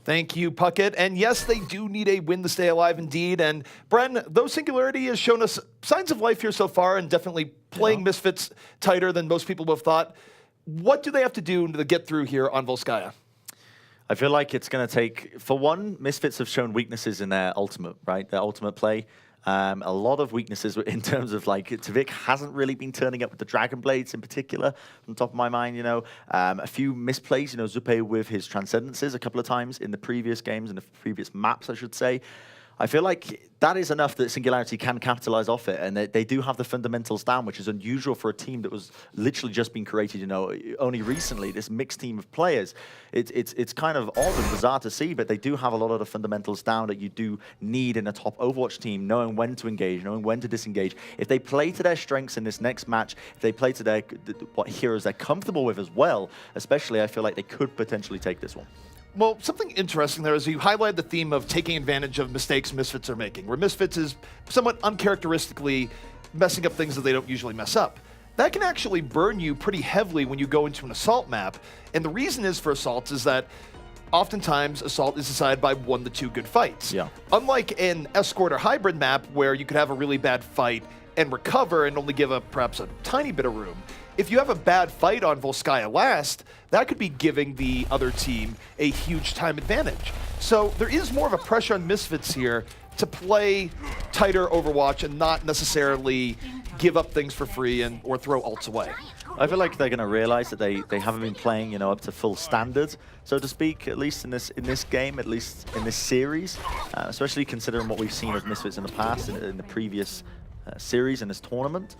Thank you, Puckett. And yes, they do need a win to stay alive indeed. And Bren, though Singularity has shown us signs of life here so far and definitely playing Misfits tighter than most people would have thought, what do they have to do to get through here on Volskaya? I feel like it's going to take, for one, Misfits have shown weaknesses in their ultimate, right? Their ultimate play. A lot of weaknesses in terms of, like, Tvik hasn't really been turning up with the Dragon Blades in particular, from the top of my mind, you know. A few misplays, you know, Zupe with his Transcendences a couple of times in the previous games, in the previous maps, I should say. I feel like that is enough that Singularity can capitalize off it, and they do have the fundamentals down, which is unusual for a team that was literally just being created, you know, only recently, this mixed team of players. It's kind of odd and bizarre to see, but they do have a lot of the fundamentals down that you do need in a top Overwatch team, knowing when to engage, knowing when to disengage. If they play to their strengths in this next match, if they play to their what heroes they're comfortable with as well, especially, I feel like they could potentially take this one. Well, something interesting there is you highlight the theme of taking advantage of mistakes Misfits are making, where Misfits is somewhat uncharacteristically messing up things that they don't usually mess up. That can actually burn you pretty heavily when you go into an Assault map, and the reason is for Assaults is that oftentimes Assault is decided by 1 to 2 good fights. Yeah. Unlike an Escort or Hybrid map where you could have a really bad fight and recover and only give up perhaps a tiny bit of room. If you have a bad fight on Volskaya last, that could be giving the other team a huge time advantage. So there is more of a pressure on Misfits here to play tighter Overwatch and not necessarily give up things for free and or throw ults away. I feel like they're going to realize that they haven't been playing, you know, up to full standard, so to speak, at least in this game, at least in this series, especially considering what we've seen of Misfits in the past, in the previous series in this tournament.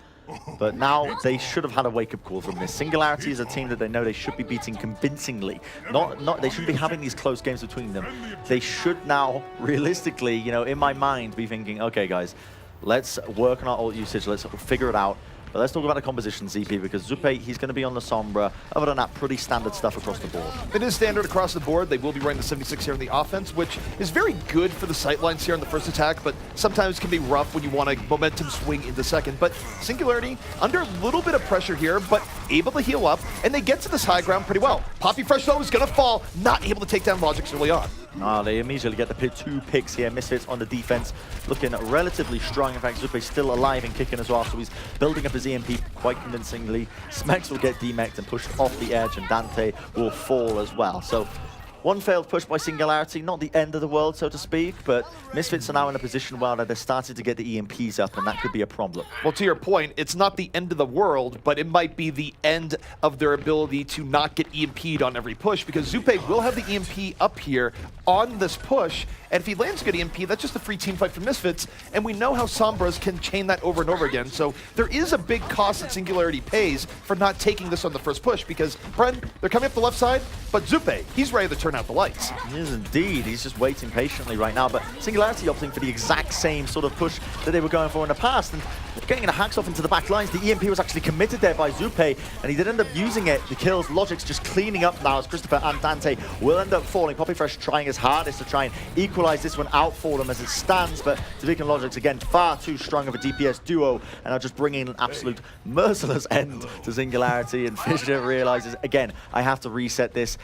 But now they should have had a wake-up call from this. Singularity is a team that they know they should be beating convincingly. They shouldn't be having these close games between them. They should now, realistically, you know, in my mind, be thinking, okay, guys, let's work on our ult usage. Let's figure it out. But let's talk about the composition, ZP, because Zupe, he's going to be on the Sombra. Other than that, pretty standard stuff across the board. It is standard across the board. They will be running the 76 here in the offense, which is very good for the sightlines here on the first attack, but sometimes can be rough when you want a momentum swing in the second. But Singularity, under a little bit of pressure here, but able to heal up, and they get to this high ground pretty well. Poppy Fresh, though, is going to fall, not able to take down Logix early on. They immediately get the 2 picks here. Misfits on the defense, looking relatively strong. In fact, Zupe's still alive and kicking as well, so he's building up his EMP quite convincingly. Smex will get demeched and pushed off the edge, and Dante will fall as well. So one failed push by Singularity, not the end of the world, so to speak, but Misfits are now in a position where they're starting to get the EMPs up, and that could be a problem. Well, to your point, it's not the end of the world, but it might be the end of their ability to not get EMP'd on every push, because Zupe will have the EMP up here on this push, and if he lands a good EMP, that's just a free team fight for Misfits, and we know how Sombras can chain that over and over again, so there is a big cost that Singularity pays for not taking this on the first push, because, Bren, they're coming up the left side, but Zupe, he's ready to turn out the lights. He is indeed. He's just waiting patiently right now, but Singularity opting for the exact same sort of push that they were going for in the past, and getting the hacks off into the back lines. The EMP was actually committed there by Zupe, and he did end up using it. The kills, Logix just cleaning up now as Christopher and Dante will end up falling. Poppy Fresh trying his hardest to try and equalize this one out for them as it stands, but Tvik and Logix, again, far too strong of a DPS duo, and are just bringing an absolute merciless end to Singularity, and Fisher realizes, again, I have to reset this.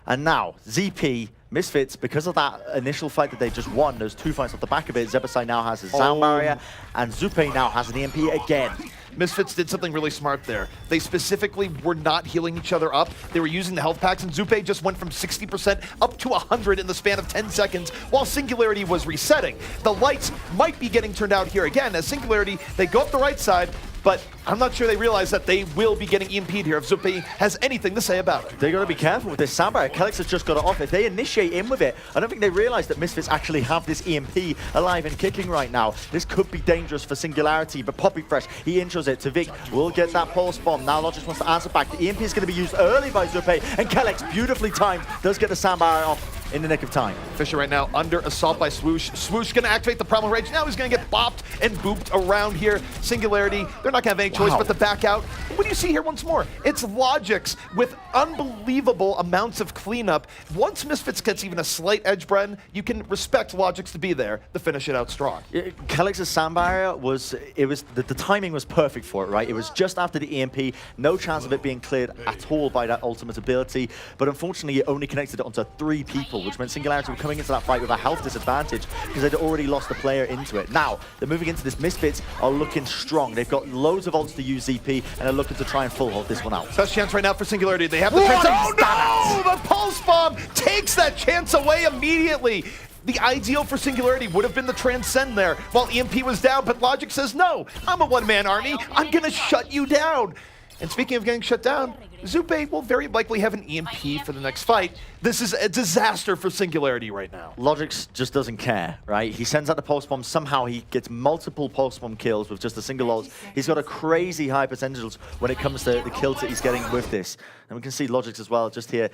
And now, ZP, Misfits, because of that initial fight that they just won, those 2 fights off the back of it, Zebasai now has his sound barrier, and Zupe now has an EMP again. Misfits did something really smart there. They specifically were not healing each other up. They were using the health packs, and Zupe just went from 60% up to 100 in the span of 10 seconds, while Singularity was resetting. The lights might be getting turned out here again, as Singularity, they go up the right side, but I'm not sure they realize that they will be getting EMP'd here if Zupe has anything to say about it. They got to be careful with this sound barrier. Kelix has just got it off. If they initiate in with it, I don't think they realize that Misfits actually have this EMP alive and kicking right now. This could be dangerous for Singularity, but Poppy Fresh, he intros it to Vic, will get that pulse bomb. Now Logix wants to answer back. The EMP is going to be used early by Zupe, and Kelix, beautifully timed, does get the sound barrier off in the nick of time. Fisher right now under assault by Swoosh. Swoosh gonna activate the Primal Rage. Now he's gonna get bopped and booped around here. Singularity, they're not gonna have any choice but to back out. What do you see here once more? It's Logix with unbelievable amounts of cleanup. Once Misfits gets even a slight edge, Bren, you can respect Logix to be there to finish it out strong. Kelix's sound barrier the timing was perfect for it, right? It was just after the EMP, no chance of it being cleared at all by that ultimate ability, but unfortunately it only connected it onto 3 people. kill, which meant Singularity were coming into that fight with a health disadvantage because they'd already lost a player into it. Now, they're moving into this. Misfits are looking strong. They've got loads of ults to use ZP, and they're looking to try and full hold this one out. Best chance right now for Singularity. They have the chance. Oh no! The Pulse Bomb takes that chance away immediately. The ideal for Singularity would have been the Transcend there while EMP was down, but Logic says, no, I'm a one-man army. I'm going to shut you down. And speaking of getting shut down, Zupe will very likely have an EMP for the next fight. This is a disaster for Singularity right now. Logix just doesn't care, right? He sends out the Pulse Bomb. Somehow he gets multiple Pulse Bomb kills with just a single ult. He's got a crazy high percentage when it comes to the kills that he's getting with this. And we can see Logix as well just here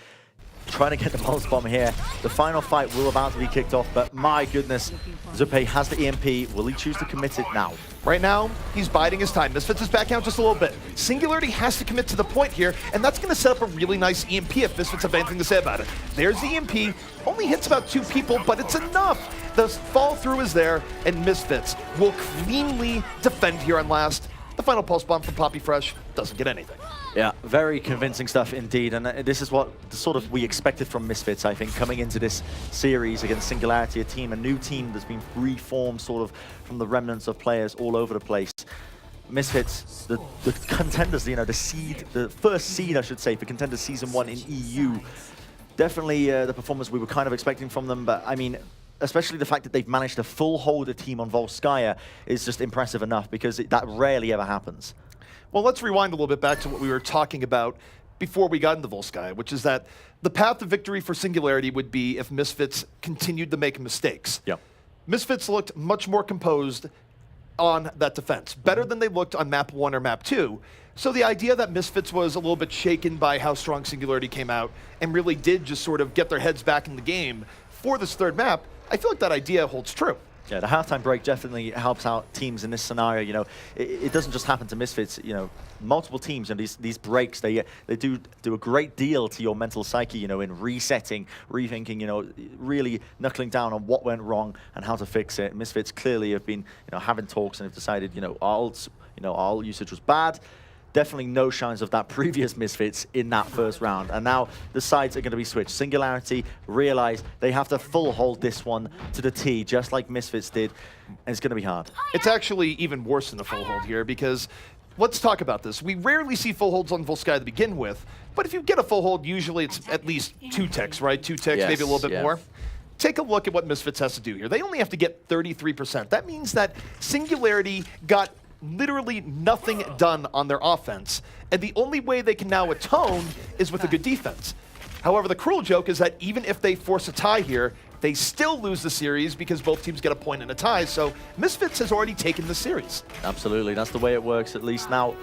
trying to get the Pulse Bomb here. The final fight will about to be kicked off, but my goodness, Zupe has the EMP. Will he choose to commit it now? Right now, he's biding his time. Misfits is backing out just a little bit. Singularity has to commit to the point here, and that's going to set up a really nice EMP if Misfits have anything to say about it. There's the EMP. Only hits about 2 people, but it's enough. The fall through is there, and Misfits will cleanly defend here on last. The final Pulse Bomb from Poppy Fresh doesn't get anything. Yeah, very convincing stuff indeed, and this is what sort of we expected from Misfits, I think, coming into this series against Singularity, a new team that's been reformed sort of from the remnants of players all over the place. Misfits, the contenders, you know, the first seed, I should say, for Contenders Season 1 in EU. Definitely the performance we were kind of expecting from them, but I mean, especially the fact that they've managed to full hold a team on Volskaya is just impressive enough, because that rarely ever happens. Well, let's rewind a little bit back to what we were talking about before we got into Volskaya, which is that the path to victory for Singularity would be if Misfits continued to make mistakes. Yeah. Misfits looked much more composed on that defense, better than they looked on map 1 or map 2. So the idea that Misfits was a little bit shaken by how strong Singularity came out and really did just sort of get their heads back in the game for this third map, I feel like that idea holds true. Yeah, the halftime break definitely helps out teams in this scenario. You know, it doesn't just happen to Misfits. You know, multiple teams and these breaks, they do a great deal to your mental psyche. You know, in resetting, rethinking. You know, really knuckling down on what went wrong and how to fix it. Misfits clearly have been, you know, having talks and have decided, you know, our ult usage was bad. Definitely no signs of that previous Misfits in that first round. And now the sides are going to be switched. Singularity realize they have to full hold this one to the T, just like Misfits did. And it's going to be hard. It's actually even worse than a full hold here, because let's talk about this. We rarely see full holds on Volskaya to begin with, but if you get a full hold, usually it's at least 2 ticks, right? 2 ticks, yes, maybe a little bit yeah. more. Take a look at what Misfits has to do here. They only have to get 33%. That means that Singularity got literally nothing done on their offense, and the only way they can now atone is with a good defense. However, the cruel joke is that even if they force a tie here, they still lose the series because both teams get a point in a tie, so Misfits has already taken the series. Absolutely, that's the way it works, at least. Now,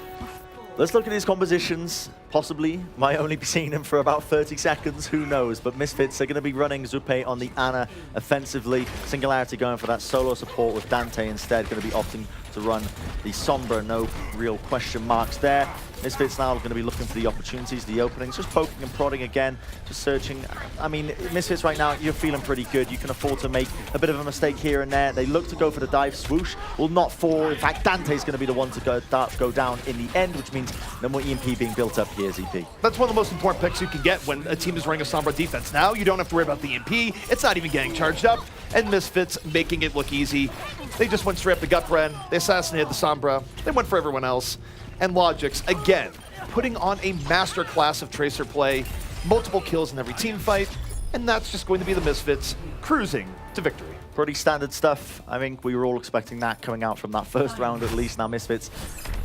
let's look at these compositions. Possibly might only be seeing them for about 30 seconds, who knows, but Misfits are going to be running Zupe on the Ana offensively. Singularity going for that solo support with Dante instead, going to be opting to run the Sombra, no real question marks there. Misfits now are going to be looking for the opportunities, the openings, just poking and prodding again, just searching. I mean, Misfits right now, you're feeling pretty good. You can afford to make a bit of a mistake here and there. They look to go for the dive. Swoosh will not fall. In fact, Dante's going to be the one to go down in the end, which means no more EMP being built up here, ZP. That's one of the most important picks you can get when a team is running a Sombra defense. Now you don't have to worry about the EMP. It's not even getting charged up, and Misfits making it look easy. They just went straight up to gut Bren. They assassinated the Sombra. They went for everyone else. And Logix, again, putting on a masterclass of Tracer play, multiple kills in every team fight, and that's just going to be the Misfits cruising to victory. Pretty standard stuff. I think we were all expecting that coming out from that first round at least. Now Misfits,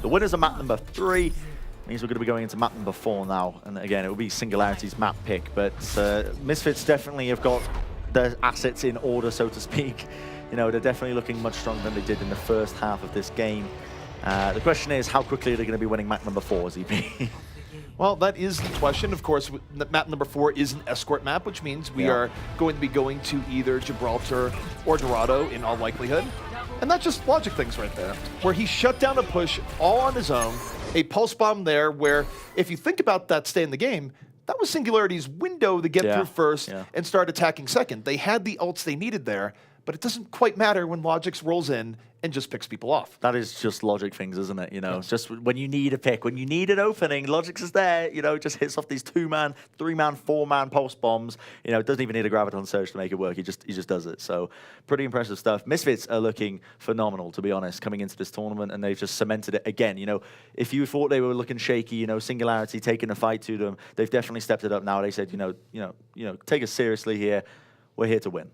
the winners of map number 3, means we're going to be going into map number 4 now. And again, it will be Singularity's map pick, but Misfits definitely have got their assets in order, so to speak. You know, they're definitely looking much stronger than they did in the first half of this game. The question is, how quickly are they going to be winning map number 4, ZP? Well, that is the question. Of course, map number 4 is an escort map, which means we are going to be going to either Gibraltar or Dorado in all likelihood. And that's just logic things right there, where he shut down a push all on his own, a pulse bomb there, where if you think about that stay in the game, that was Singularity's window to get through first and start attacking second. They had the ults they needed there, but it doesn't quite matter when Logix rolls in and just picks people off. That is just logic things, isn't it? You know, yes. Just when you need a pick, when you need an opening, Logix is there, you know, just hits off these 2-man, 3-man, 4-man pulse bombs. You know, it doesn't even need a graviton surge to make it work. He just does it. So pretty impressive stuff. Misfits are looking phenomenal, to be honest, coming into this tournament, and they've just cemented it again. You know, if you thought they were looking shaky, you know, Singularity taking a fight to them, they've definitely stepped it up now. They said, you know, take us seriously here. We're here to win.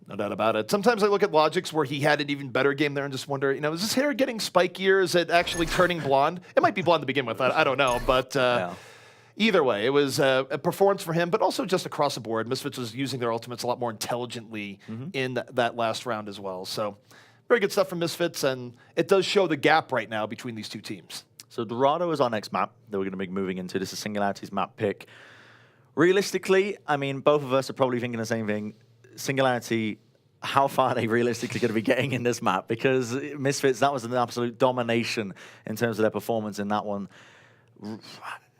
No doubt about it. Sometimes I look at Logix where he had an even better game there and just wonder, you know, is his hair getting spikier? Is it actually turning blonde? It might be blonde to begin with. I don't know. But yeah. Either way, it was a performance for him, but also just across the board. Misfits was using their ultimates a lot more intelligently in that last round as well. So very good stuff from Misfits, and it does show the gap right now between these two teams. So Dorado is our next map that we're going to be moving into. This is Singularity's map pick. Realistically, I mean, both of us are probably thinking the same thing. Singularity, how far are they realistically going to be getting in this map? Because Misfits, that was an absolute domination in terms of their performance in that one.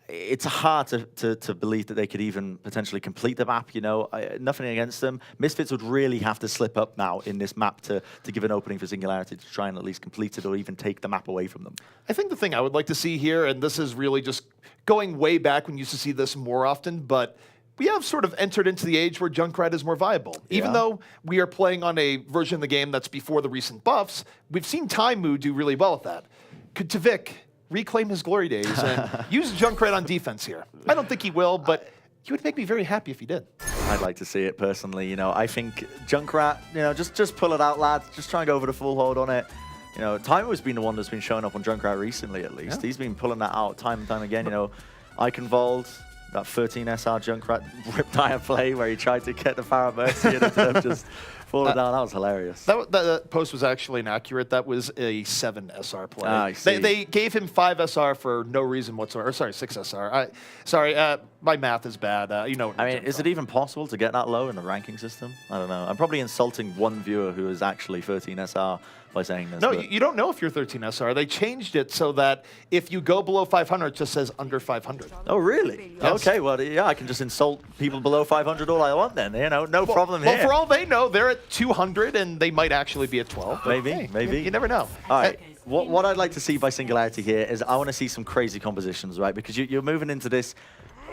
It's hard to believe that they could even potentially complete the map, you know. Nothing against them. Misfits would really have to slip up now in this map to give an opening for Singularity to try and at least complete it or even take the map away from them. I think the thing I would like to see here, and this is really just going way back when you used to see this more often, but we have sort of entered into the age where Junkrat is more viable. Yeah. Even though we are playing on a version of the game that's before the recent buffs, we've seen Taimu do really well at that. Could Tavik reclaim his glory days and use Junkrat on defense here? I don't think he will, but he would make me very happy if he did. I'd like to see it personally. You know, I think Junkrat, you know, just pull it out, lads. Just try and go for the full hold on it. You know, Taimu has been the one that's been showing up on Junkrat recently, at least. Yeah. He's been pulling that out time and time again. You know, Iconvold, that 13 SR Junkrat rip tire play where he tried to get the Pharaoh Mercy and ended up just falling down. That was hilarious. That post was actually inaccurate. That was a 7 SR play. I see. They gave him 5 SR for no reason whatsoever. Or, sorry, 6 SR. My math is bad. You know. I mean, is it even possible to get that low in the ranking system? I don't know. I'm probably insulting one viewer who is actually 13 SR by saying this. No, you don't know if you're 13 SR. They changed it so that if you go below 500, it just says under 500. Oh, really? Yes. Okay, well, yeah, I can just insult people below 500 all I want then. You know, no problem here. Well, for all they know, they're at 200 and they might actually be at 12. Maybe, hey, maybe. You never know. All right. What I'd like to see by Singularity here is I want to see some crazy compositions, right? Because you're moving into this.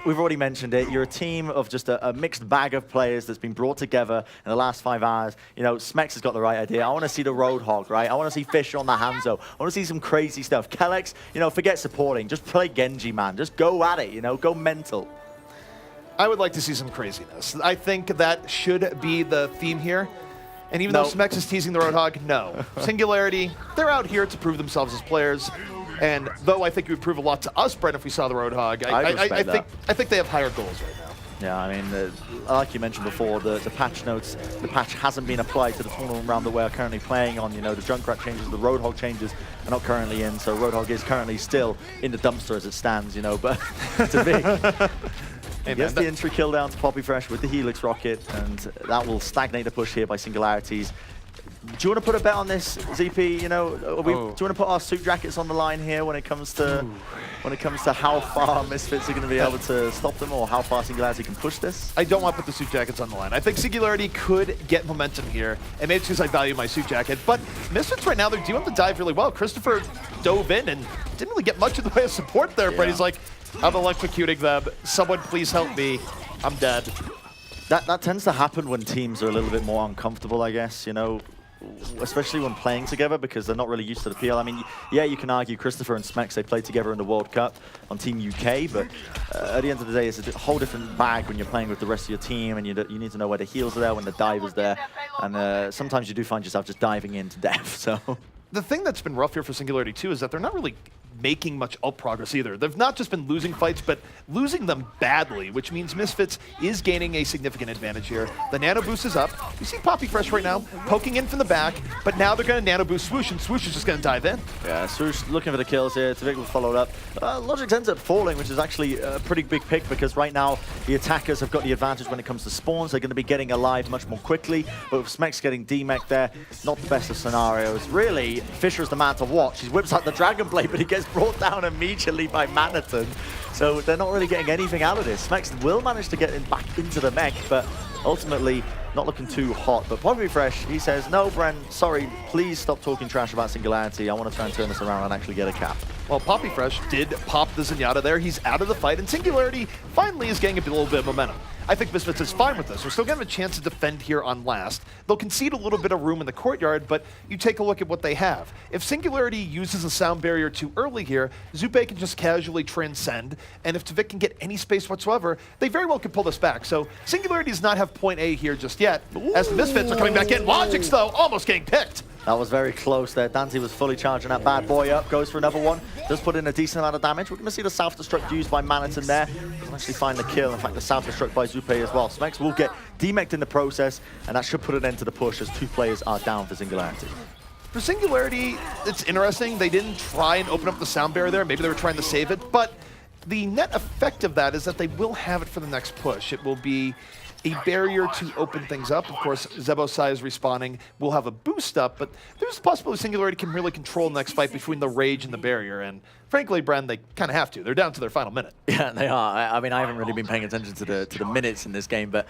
We've already mentioned it. You're a team of just a mixed bag of players that's been brought together in the last 5 hours. You know, Smex has got the right idea. I want to see the Roadhog, right? I want to see Fisher on the Hanzo. I want to see some crazy stuff. Kellex, you know, forget supporting. Just play Genji, man. Just go at it, you know, go mental. I would like to see some craziness. I think that should be the theme here. And even though Smex is teasing the Roadhog, no. Singularity, they're out here to prove themselves as players. And though I think it would prove a lot to us, Bren, if we saw the Roadhog, I think they have higher goals right now. Yeah, I mean, like you mentioned before, the patch notes, the patch hasn't been applied to the tournament round that we're currently playing on. You know, the Junkrat changes, the Roadhog changes are not currently in, so Roadhog is currently still in the dumpster as it stands, you know, but to be. He gets the entry kill down to Poppy Fresh with the Helix Rocket, and that will stagnate the push here by Singularities. Do you want to put a bet on this, ZP? You know, do you want to put our suit jackets on the line here when it comes to how far Misfits are going to be able to stop them, or how far Singularity can push this? I don't want to put the suit jackets on the line. I think Singularity could get momentum here, and maybe it's because I value my suit jacket. But Misfits right now, they're doing the dive really well. Christopher dove in and didn't really get much in the way of support there, but he's like, I'm electrocuting them. Someone please help me. I'm dead. That tends to happen when teams are a little bit more uncomfortable, I guess, you know, especially when playing together because they're not really used to the PL. I mean, yeah, you can argue Christopher and Smex, they played together in the World Cup on Team UK, but at the end of the day, it's a whole different bag when you're playing with the rest of your team, and you need to know where the heals are there, when the dive is there, and sometimes you do find yourself just diving in to death, so. The thing that's been rough here for Singularity too is that they're not really making much ult progress either. They've not just been losing fights, but losing them badly, which means Misfits is gaining a significant advantage here. The nano boost is up. You see Poppy Fresh right now poking in from the back, but now they're going to nano boost Swoosh, and Swoosh is just going to dive in. Yeah, Swoosh looking for the kills here. Tavik will follow it up. Logix ends up falling, which is actually a pretty big pick because right now the attackers have got the advantage when it comes to spawns. They're going to be getting alive much more quickly, but with Smex getting D-mech there, not the best of scenarios. Really, Fisher's the man to watch. He whips out the Dragon Blade, but he gets brought down immediately by Maniton. So they're not really getting anything out of this. Smex will manage to get back into the mech, but ultimately not looking too hot. But Poppy Fresh, he says, no, Bren, sorry, please stop talking trash about Singularity. I want to try and turn this around and actually get a cap. Well, Poppy Fresh did pop the Zenyatta there. He's out of the fight, and Singularity finally is getting a little bit of momentum. I think Misfits is fine with this. We're still going to have a chance to defend here on last. They'll concede a little bit of room in the courtyard, but you take a look at what they have. If Singularity uses a sound barrier too early here, Zupe can just casually transcend, and if Tvik can get any space whatsoever, they very well could pull this back. So Singularity does not have point A here just yet, as the Misfits are coming back in. Logic's, though, almost getting picked. That was very close there. Dante was fully charging that bad boy up, goes for another one, does put in a decent amount of damage. We're going to see the self-destruct used by Maniton there. Doesn't actually find the kill. In fact, the self-destruct by Zupe as well. Smex will get demeched in the process, and that should put an end to the push as 2 players are down for Singularity. For Singularity, it's interesting. They didn't try and open up the sound barrier there. Maybe they were trying to save it, but the net effect of that is that they will have it for the next push. It will be a barrier to open things up. Of course, Zebosai is respawning. We'll have a boost up, but there's a possibility Singularity can really control the next fight between the Rage and the barrier. And frankly, Bren, they kind of have to. They're down to their final minute. Yeah, they are. I mean, I haven't really been paying attention to the minutes in this game, but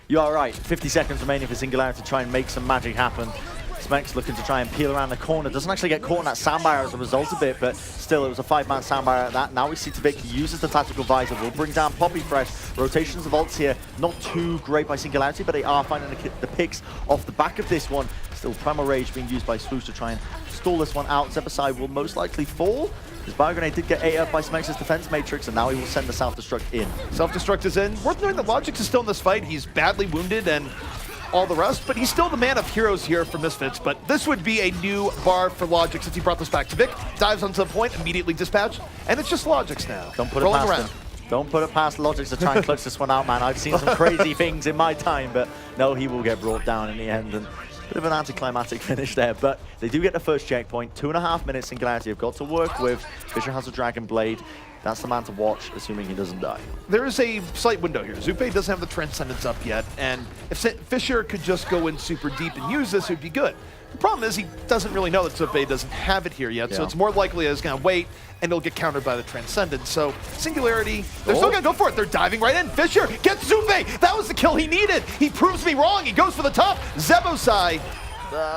you are right. 50 seconds remaining for Singularity to try and make some magic happen. Smex looking to try and peel around the corner. Doesn't actually get caught in that sound barrier as a result of it, but still, it was a 5-man sound barrier at that. Now we see Tvik uses the tactical visor. Will bring down Poppy Fresh. Rotations of ults here, not too great by Singularity, but they are finding the picks off the back of this one. Still, Primal Rage being used by Swoosh to try and stall this one out. Zebosai will most likely fall. His bio grenade did get ate up by Smex's defense matrix, and now he will send the self-destruct in. Self-destruct is in. Worth noting that Logix is still in this fight. He's badly wounded and all the rest, but he's still the man of heroes here for Misfits. But this would be a new bar for Logix since he brought this back. Tvik dives onto the point, immediately dispatched, and it's just Logix now. Don't put it past him. Don't put it past Logix to try and clutch this one out, man. I've seen some crazy things in my time, but no, he will get brought down in the end. And bit of an anticlimactic finish there, but they do get the first checkpoint. 2.5 minutes Singularity have got to work with. Fisher has a Dragon Blade. That's the man to watch, assuming he doesn't die. There is a slight window here. Zupe doesn't have the Transcendence up yet, and if Fisher could just go in super deep and use this, it would be good. The problem is he doesn't really know that Zupe doesn't have it here yet, so it's more likely that he's going to wait, and it'll get countered by the Transcendence. So Singularity, they're still going to go for it. They're diving right in. Fisher gets Zupe. That was the kill he needed. He proves me wrong. He goes for the top. Zebosai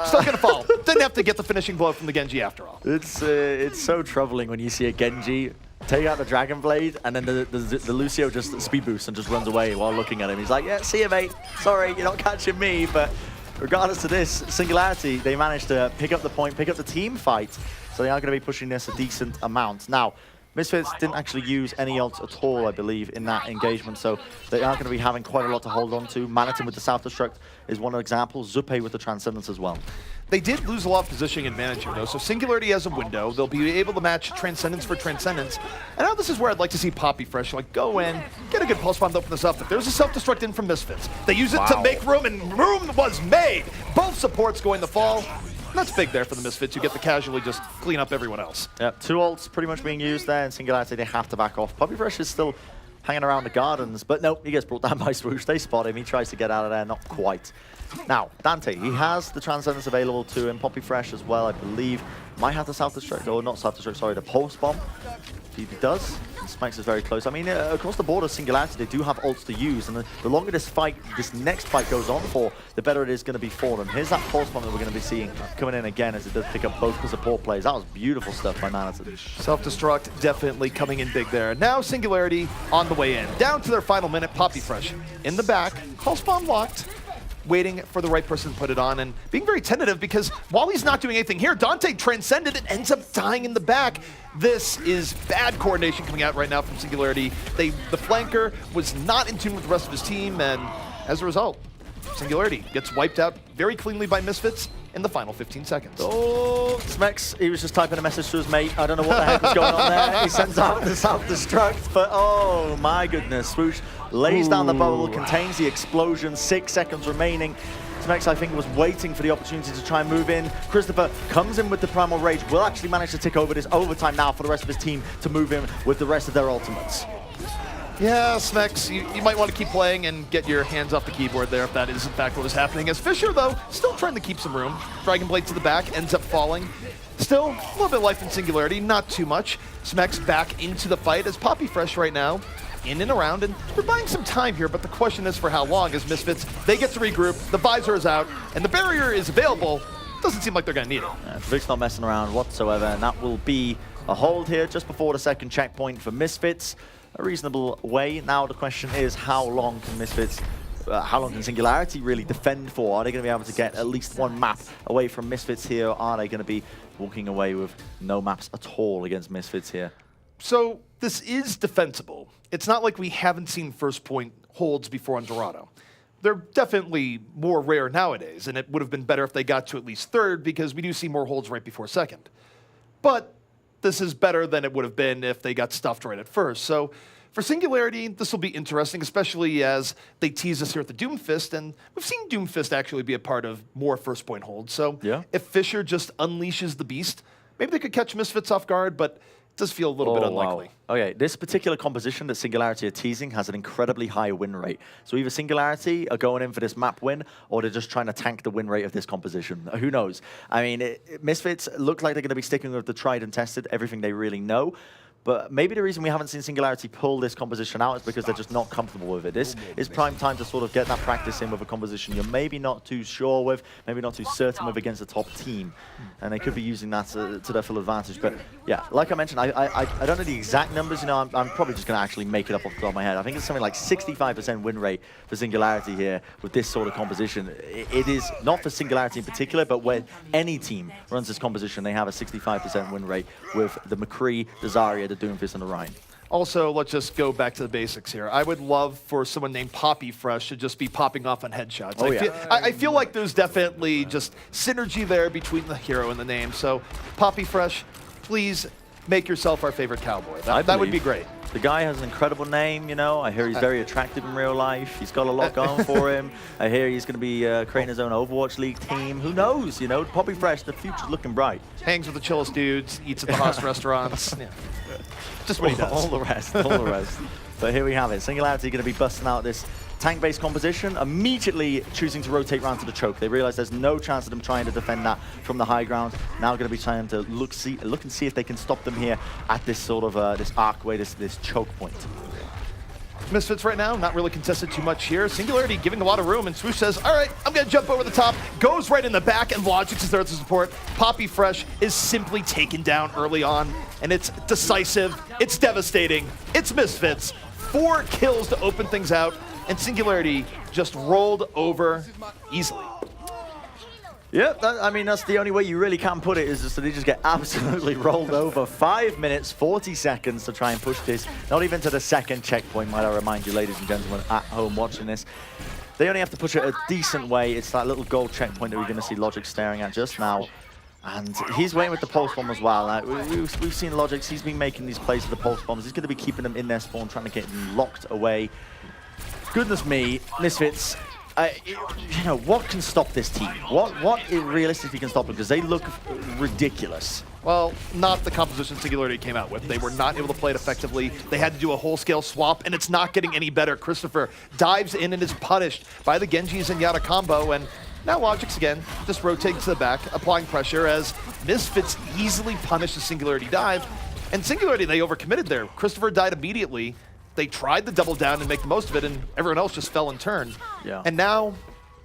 still going to fall. Didn't have to get the finishing blow from the Genji after all. It's so troubling when you see a Genji take out the Dragon Blade, and then the Lucio just speed boosts and just runs away while looking at him. He's like, yeah, see you, mate. Sorry, you're not catching me. But regardless of this, Singularity, they managed to pick up the point, pick up the team fight. So they are going to be pushing this a decent amount. Now, Misfits didn't actually use any ults at all, I believe, in that engagement, so they are going to be having quite a lot to hold on to. Maniton with the self-destruct is one example. Zupe with the Transcendence as well. They did lose a lot of positioning advantage here, though, so Singularity has a window. They'll be able to match Transcendence for Transcendence. And now this is where I'd like to see Poppy Fresh, like, go in, get a good pulse bomb to open this up. But there's a self-destruct in from Misfits. They use it to make room, and room was made! Both supports going to fall. And that's big there for the Misfits, who get to casually just clean up everyone else. Yep, 2 ults pretty much being used there, and Singularity, they have to back off. Poppy Fresh is still hanging around the gardens, but nope, he gets brought down by Swoosh. They spot him, he tries to get out of there, not quite. Now, Dante, he has the Transcendence available to him. Poppy Fresh as well, I believe. Might have the self-destruct, or not self-destruct, sorry, the pulse bomb. He does. Smex is very close. I mean, across the board of Singularity, they do have ults to use, and the longer this next fight goes on for, the better it is going to be for them. Here's that pulse bomb that we're going to be seeing coming in again as it does pick up both the support plays. That was beautiful stuff by Maniton. Self-destruct definitely coming in big there. Now Singularity on the way in. Down to their final minute, Poppy Fresh in the back, pulse bomb locked, waiting for the right person to put it on and being very tentative because while he's not doing anything here, Dante transcended and ends up dying in the back. This is bad coordination coming out right now from Singularity. The flanker was not in tune with the rest of his team, and as a result, Singularity gets wiped out very cleanly by Misfits in the final 15 seconds. Oh, Smex, he was just typing a message to his mate. I don't know what the heck was going on there. He sends out the self-destruct, but oh my goodness. Swoosh lays down the bubble, contains the explosion, 6 seconds remaining. Smex, I think, was waiting for the opportunity to try and move in. Christopher comes in with the Primal Rage, will actually manage to tick over this overtime now for the rest of his team to move in with the rest of their ultimates. Yeah, Smex, you might want to keep playing and get your hands off the keyboard there if that is in fact what is happening. As Fisher, though, still trying to keep some room. Dragon Blade to the back, ends up falling. Still, a little bit of life in Singularity, not too much. Smex back into the fight as Poppy Fresh right now in and around, and we're buying some time here, but the question is for how long as Misfits, they get to regroup, the visor is out, and the barrier is available. Doesn't seem like they're going to need it. Vic's not messing around whatsoever, and that will be a hold here just before the second checkpoint for Misfits. A reasonable way. Now the question is, how long can Misfits, how long can Singularity really defend for? Are they going to be able to get at least one map away from Misfits here? Or are they going to be walking away with no maps at all against Misfits here? So this is defensible. It's not like we haven't seen first point holds before on Dorado. They're definitely more rare nowadays, and it would have been better if they got to at least third because we do see more holds right before second. But this is better than it would have been if they got stuffed right at first. So for Singularity, this will be interesting, especially as they tease us here at the Doomfist, and we've seen Doomfist actually be a part of more first point holds. So yeah, if Fisher just unleashes the beast, maybe they could catch Misfits off guard, but it does feel a little bit unlikely. Wow. Okay, this particular composition that Singularity are teasing has an incredibly high win rate. So either Singularity are going in for this map win, or they're just trying to tank the win rate of this composition. Who knows? I mean, Misfits look like they're going to be sticking with the tried and tested, everything they really know. But maybe the reason we haven't seen Singularity pull this composition out is because they're just not comfortable with it. This is prime time to sort of get that practice in with a composition you're maybe not too sure with, maybe not too certain with against a top team. And they could be using that to their full advantage. But yeah, like I mentioned, I don't know the exact numbers. You know, I'm probably just going to actually make it up off the top of my head. I think it's something like 65% win rate for Singularity here with this sort of composition. It is not for Singularity in particular, but when any team runs this composition, they have a 65% win rate with the McCree, the Zarya, the Doomfist, and the Rhine. Also, let's just go back to the basics here. I would love for someone named Poppy Fresh to just be popping off on headshots. Oh, I feel like there's definitely just synergy there between the hero and the name. So, Poppy Fresh, please make yourself our favorite cowboy. That would be great. The guy has an incredible name, you know. I hear he's very attractive in real life. He's got a lot going for him. I hear he's going to be creating his own Overwatch League team. Who knows, you know? Poppy Fresh, the future's looking bright. Hangs with the chillest dudes, eats at the hottest restaurants. Yeah. Just what he does. All the rest, all the rest. But here we have it. Singularity going to be busting out this tank-based composition, immediately choosing to rotate round to the choke. They realize there's no chance of them trying to defend that from the high ground. Now going to be trying to look and see if they can stop them here at this sort of this arcway, this choke point. Misfits right now, not really contested too much here. Singularity giving a lot of room, and Swoosh says, all right, I'm going to jump over the top. Goes right in the back, and Logix is there to support. Poppy Fresh is simply taken down early on, and it's decisive. It's devastating. It's Misfits. 4 kills to open things out, and Singularity just rolled over easily. Yeah, I mean, that's the only way you really can put it, is just that they just get absolutely rolled over. 5 minutes, 40 seconds to try and push this. Not even to the second checkpoint, might I remind you, ladies and gentlemen, at home watching this. They only have to push it a decent way. It's that little gold checkpoint that we're going to see Logix staring at just now. And he's waiting with the pulse bomb as well. We've seen Logix, he's been making these plays with the pulse bombs. He's going to be keeping them in their spawn, trying to get them locked away. Goodness me, Misfits. You know, what can stop this team? What realistically can stop them? Because they look ridiculous. Well, not the composition Singularity came out with. They were not able to play it effectively. They had to do a whole-scale swap, and it's not getting any better. Christopher dives in and is punished by the Genji Zenyatta combo, and now Logix again, just rotating to the back, applying pressure as Misfits easily punish the Singularity dive. And Singularity, they overcommitted there. Christopher died immediately. They tried to double down and make the most of it, and everyone else just fell in turn. Yeah. And now,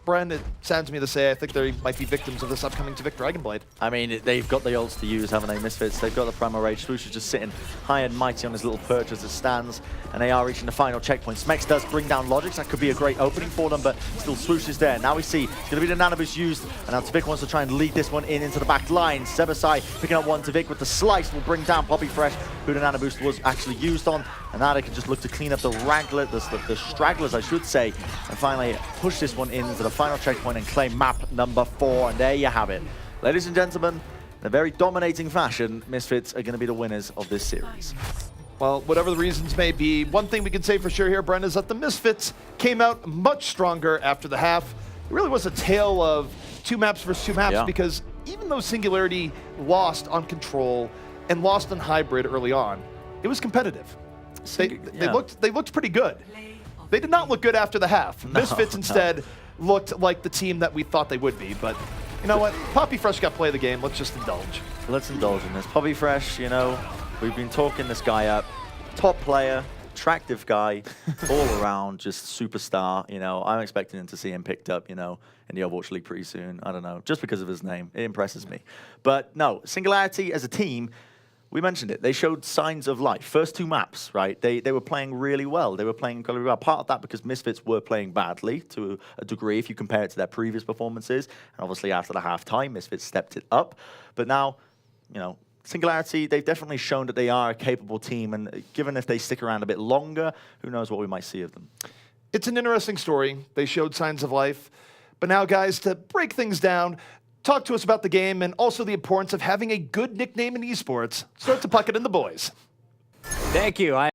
Bren, it saddens me to say, I think they might be victims of this upcoming Tvik Dragonblade. I mean, they've got the ults to use, haven't they, Misfits? They've got the Primal Rage. Swoosh is just sitting high and mighty on his little perch as it stands, and they are reaching the final checkpoint. Smex does bring down Logix. That could be a great opening for them, but still Swoosh is there. Now we see it's going to be the Nano Boost used, and now Tvik wants to try and lead this one into the back line. Sebasai picking up one. Tvik with the slice will bring down Poppy Fresh, who the Nano Boost was actually used on, and now they can just look to clean up the stragglers, I should say, and finally push this one into the final checkpoint and claim map number 4, and there you have it. Ladies and gentlemen, in a very dominating fashion, Misfits are going to be the winners of this series. Well, whatever the reasons may be, one thing we can say for sure here, Bren, is that the Misfits came out much stronger after the half. It really was a tale of 2 maps versus 2 maps, because even though Singularity lost on Control and lost on Hybrid early on, it was competitive. They looked pretty good. They did not look good after the half. Misfits instead looked like the team that we thought they would be, but you know what? Poppy Fresh got play of the game. Let's just indulge. Let's indulge in this. Poppy Fresh, you know, we've been talking this guy up. Top player, attractive guy, all around, just superstar. You know, I'm expecting to see him picked up, you know, in the Overwatch League pretty soon. I don't know, just because of his name. It impresses me. But no, Singularity as a team, we mentioned it. They showed signs of life. First 2 maps, right? They were playing really well. They were playing incredibly well. Part of that because Misfits were playing badly to a degree if you compare it to their previous performances. And obviously after the half-time, Misfits stepped it up. But now, you know, Singularity, they've definitely shown that they are a capable team. And given if they stick around a bit longer, who knows what we might see of them. It's an interesting story. They showed signs of life. But now, guys, to break things down, talk to us about the game and also the importance of having a good nickname in esports. Start to Puckett and the boys. Thank you.